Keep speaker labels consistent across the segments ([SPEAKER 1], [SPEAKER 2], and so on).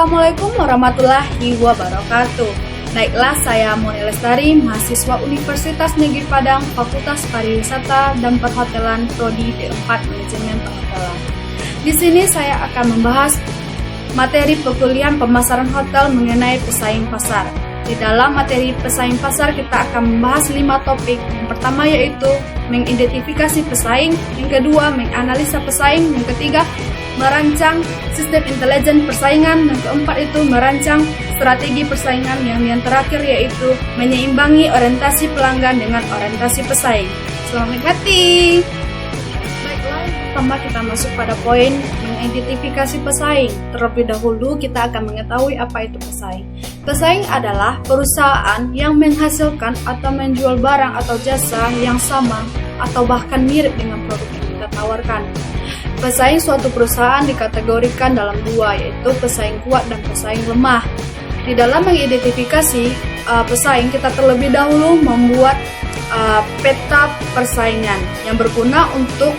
[SPEAKER 1] Assalamualaikum warahmatullahi wabarakatuh. Baiklah, saya Moni Lestari, mahasiswa Universitas Negeri Padang, Fakultas Pariwisata dan Perhotelan Prodi D4 Manajemen Perhotelan. Di sini saya akan membahas materi perkuliahan pemasaran hotel mengenai pesaing pasar. Di dalam materi pesaing pasar kita akan membahas 5 topik. Yang pertama yaitu mengidentifikasi pesaing, yang kedua menganalisa pesaing, yang ketiga merancang sistem intelijen persaingan, yang keempat itu merancang strategi persaingan, yang terakhir yaitu menyeimbangi orientasi pelanggan dengan orientasi pesaing. Selamat menikmati. Baiklah, yang pertama kita masuk pada poin mengidentifikasi pesaing. Terlebih dahulu kita akan mengetahui apa itu pesaing. Pesaing adalah perusahaan yang menghasilkan atau menjual barang atau jasa yang sama atau bahkan mirip dengan produk yang kita tawarkan. Pesaing suatu perusahaan dikategorikan dalam dua, yaitu pesaing kuat dan pesaing lemah. Di dalam mengidentifikasi pesaing, kita terlebih dahulu membuat peta persaingan yang berguna untuk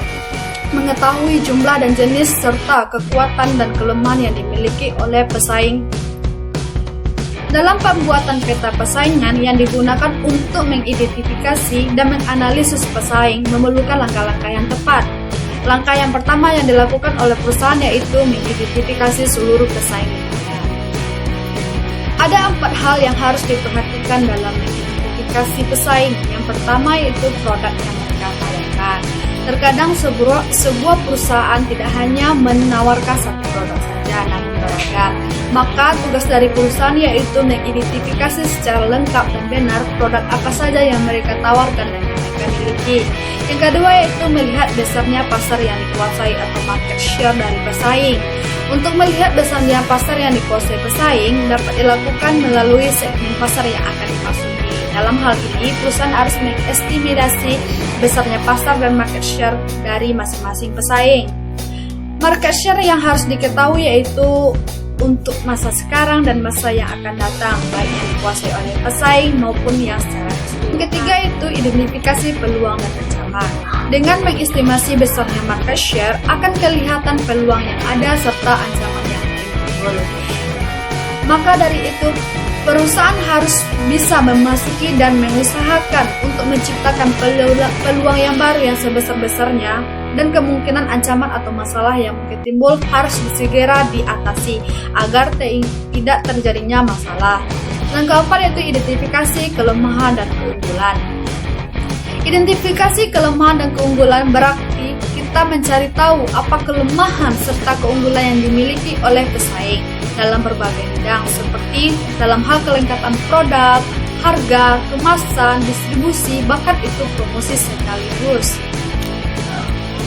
[SPEAKER 1] mengetahui jumlah dan jenis serta kekuatan dan kelemahan yang dimiliki oleh pesaing. Dalam pembuatan peta persaingan yang digunakan untuk mengidentifikasi dan menganalisis pesaing memerlukan langkah-langkah yang tepat. Langkah yang pertama yang dilakukan oleh perusahaan yaitu mengidentifikasi seluruh pesaing. Ada 4 hal yang harus diperhatikan dalam mengidentifikasi pesaing. Yang pertama yaitu produk yang mereka tawarkan. Terkadang sebuah perusahaan tidak hanya menawarkan satu produk saja, namun beragam. Maka tugas dari perusahaan yaitu mengidentifikasi secara lengkap dan benar produk apa saja yang mereka tawarkan dan mereka miliki. Yang kedua yaitu melihat besarnya pasar yang dikuasai atau market share dari pesaing. Untuk melihat besarnya pasar yang dikuasai pesaing dapat dilakukan melalui segmen pasar yang akan dimasuki. Dalam hal ini, perusahaan harus mengestimasi besarnya pasar dan market share dari masing-masing pesaing. Market share yang harus diketahui yaitu untuk masa sekarang dan masa yang akan datang, baik yang dikuasai oleh pesaing maupun yang secara keseluruhan. Yang ketiga itu identifikasi peluang dan ancaman. Dengan mengestimasi besarnya market share, akan kelihatan peluang yang ada serta ancaman yang timbul. Maka dari itu, perusahaan harus bisa memasuki dan mengusahakan untuk menciptakan peluang yang baru yang sebesar-besarnya, dan kemungkinan ancaman atau masalah yang mungkin timbul harus segera diatasi agar tidak terjadinya masalah. Langkah keempat yaitu identifikasi kelemahan dan keunggulan. Identifikasi kelemahan dan keunggulan berarti kita mencari tahu apa kelemahan serta keunggulan yang dimiliki oleh pesaing dalam berbagai bidang seperti dalam hal kelengkapan produk, harga, kemasan, distribusi, bahkan itu promosi sekaligus.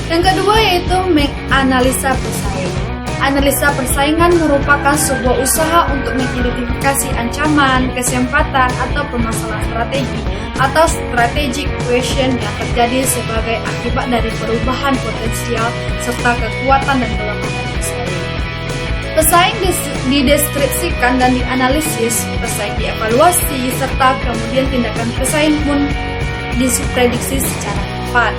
[SPEAKER 1] Yang kedua yaitu menganalisa pesaing. Analisa persaingan merupakan sebuah usaha untuk mengidentifikasi ancaman, kesempatan, atau permasalahan strategi atau strategic question yang terjadi sebagai akibat dari perubahan potensial serta kekuatan dan kelemahan pesaing. Pesaing dideskripsikan dan dianalisis, pesaing dievaluasi, serta kemudian tindakan pesaing pun diprediksi secara tepat.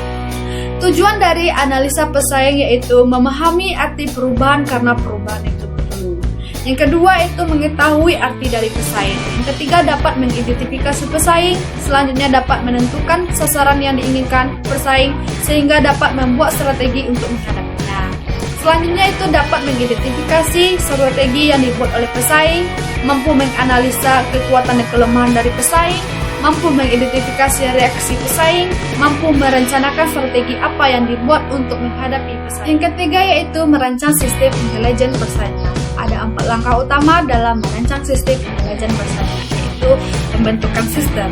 [SPEAKER 1] Tujuan dari analisa pesaing yaitu memahami arti perubahan karena perubahan itu perlu. Yang kedua itu mengetahui arti dari pesaing. Yang ketiga dapat mengidentifikasi pesaing. Selanjutnya dapat menentukan sasaran yang diinginkan pesaing sehingga dapat membuat strategi untuk menghadapinya. Selanjutnya itu dapat mengidentifikasi strategi yang dibuat oleh pesaing, mampu menganalisa kekuatan dan kelemahan dari pesaing, mampu mengidentifikasi reaksi pesaing, mampu merencanakan strategi apa yang dibuat untuk menghadapi pesaing. Yang ketiga yaitu merancang sistem intelijen persaingan. Ada 4 langkah utama dalam merancang sistem intelijen persaingan, yaitu pembentukan sistem.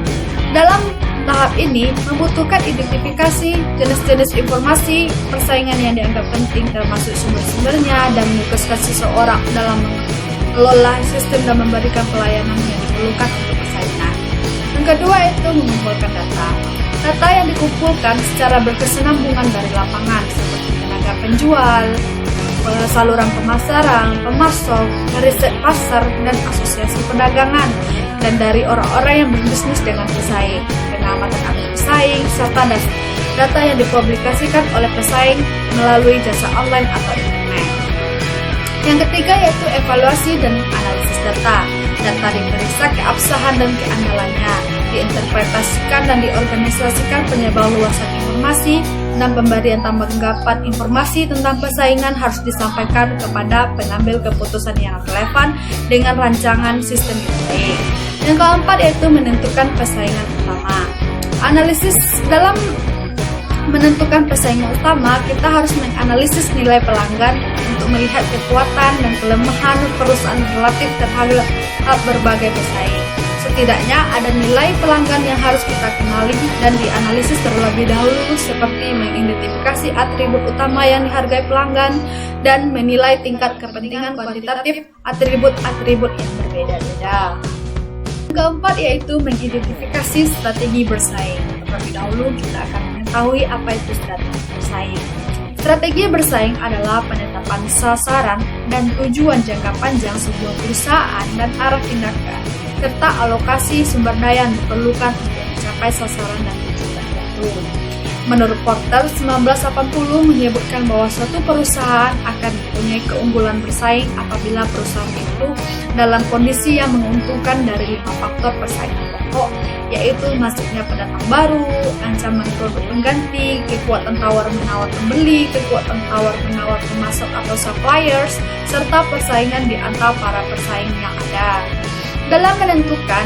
[SPEAKER 1] Dalam tahap ini membutuhkan identifikasi jenis-jenis informasi persaingan yang dianggap penting termasuk sumber-sumbernya dan menugaskan seseorang dalam mengelola sistem dan memberikan pelayanan yang diperlukan untuk persaingan. Yang kedua itu mengumpulkan data. Data yang dikumpulkan secara berkesinambungan dari lapangan seperti tenaga penjual, saluran pemasaran, pemasok, riset pasar, dan asosiasi perdagangan, dan dari orang-orang yang berbisnis dengan pesaing, pengamatan aktif pesaing, serta data yang dipublikasikan oleh pesaing melalui jasa online atau internet. Yang ketiga yaitu evaluasi dan analisis data. Data diperiksa keabsahan dan keandalannya, diinterpretasikan dan diorganisasikan penyebarluasan informasi, dan pemberian tanggapan informasi tentang persaingan harus disampaikan kepada pengambil keputusan yang relevan dengan rancangan sistem bersaing. Yang keempat yaitu menentukan persaingan utama. Analisis dalam menentukan persaingan utama, kita harus menganalisis nilai pelanggan untuk melihat kekuatan dan kelemahan perusahaan relatif terhadap berbagai pesaing. Setidaknya ada nilai pelanggan yang harus kita kenali dan dianalisis terlebih dahulu, seperti mengidentifikasi atribut utama yang dihargai pelanggan dan menilai tingkat kepentingan kuantitatif atribut-atribut yang berbeda-beda. Keempat yaitu mengidentifikasi strategi bersaing. Terlebih dahulu kita akan mengetahui apa itu strategi bersaing. Strategi bersaing adalah penetapan sasaran dan tujuan jangka panjang sebuah perusahaan dan arah tindakan, serta alokasi sumber daya yang diperlukan untuk mencapai sasaran dan tujuan itu. Menurut Porter 1980 menyebutkan bahwa suatu perusahaan akan mempunyai keunggulan bersaing apabila perusahaan itu dalam kondisi yang menguntungkan dari 5 faktor persaingan pokok, yaitu masuknya pendatang baru, ancaman produk pengganti, kekuatan tawar-menawar pembeli, kekuatan tawar-menawar pemasok atau suppliers, serta persaingan di antara para pesaing yang ada. Dalam menentukan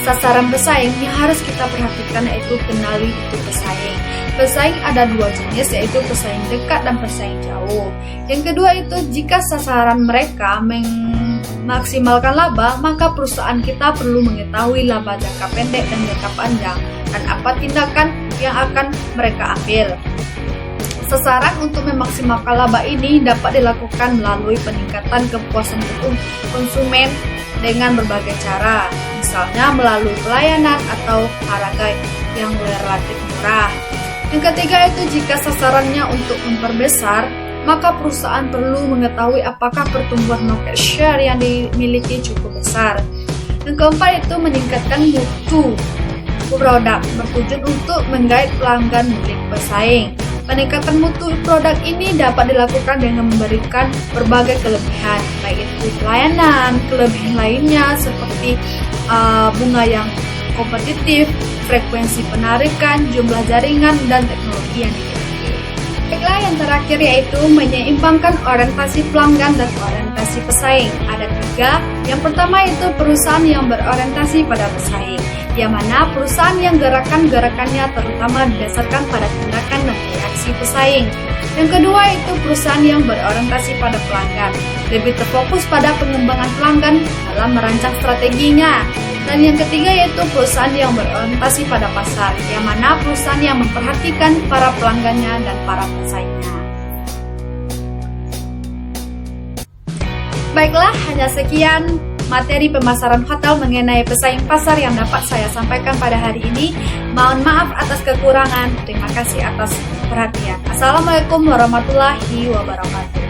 [SPEAKER 1] sasaran pesaing yang harus kita perhatikan yaitu kenali itu pesaing. Pesaing ada 2 jenis, yaitu pesaing dekat dan pesaing jauh. Yang kedua itu jika sasaran mereka memaksimalkan laba, maka perusahaan kita perlu mengetahui laba jangka pendek dan jangka panjang dan apa tindakan yang akan mereka ambil. Sasaran untuk memaksimalkan laba ini dapat dilakukan melalui peningkatan kepuasan konsumen dengan berbagai cara, misalnya melalui pelayanan atau harga yang relatif murah. Yang ketiga itu jika sasarannya untuk memperbesar, maka perusahaan perlu mengetahui apakah pertumbuhan market share yang dimiliki cukup besar. Yang keempat itu meningkatkan mutu produk bertujuan untuk menggait pelanggan milik pesaing. Peningkatan mutu produk ini dapat dilakukan dengan memberikan berbagai kelebihan, baik itu pelayanan, kelebihan lainnya seperti bunga yang kompetitif, frekuensi penarikan, jumlah jaringan, dan teknologi yang dimiliki. Baiklah, yang terakhir yaitu menyeimbangkan orientasi pelanggan dan orientasi pesaing. Ada 3. Yang pertama itu perusahaan yang berorientasi pada pesaing, yang mana perusahaan yang gerakannya terutama didasarkan pada tindakan dan reaksi pesaing. Yang kedua itu perusahaan yang berorientasi pada pelanggan, lebih terfokus pada pengembangan pelanggan dalam merancang strateginya. Dan yang ketiga yaitu perusahaan yang berorientasi pada pasar, yang mana perusahaan yang memperhatikan para pelanggannya dan para pesaingnya. Baiklah, hanya sekian materi pemasaran hotel mengenai pesaing pasar yang dapat saya sampaikan pada hari ini. Mohon maaf atas kekurangan. Terima kasih atas perhatian. Assalamualaikum warahmatullahi wabarakatuh.